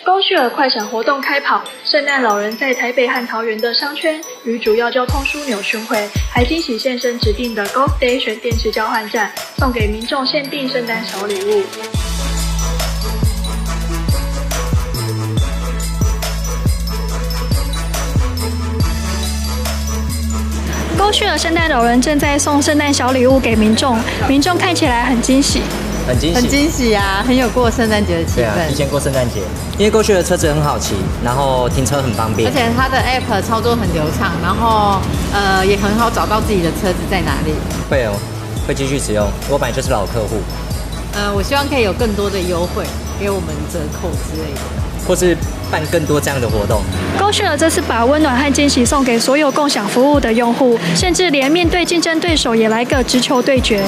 高旭尔快闪活动开跑，圣诞老人在台北和桃园的商圈与主要交通枢纽巡回，还惊喜现身指定的 Golf Station 电池交换站，送给民众限定圣诞小礼物。高旭尔圣诞老人正在送圣诞小礼物给民众，民众看起来很惊喜。很惊喜啊，很有过圣诞节的气氛。对啊，提前过圣诞节，因为过去的车子很好骑，然后停车很方便，而且它的 App 操作很流畅，然后也很好找到自己的车子在哪里。会继续使用，我本来就是老客户。我希望可以有更多的优惠，给我们折扣之类的，或是办更多这样的活动。高旭尔这次把温暖和惊喜送给所有共享服务的用户，甚至连面对竞争对手也来个直球对决。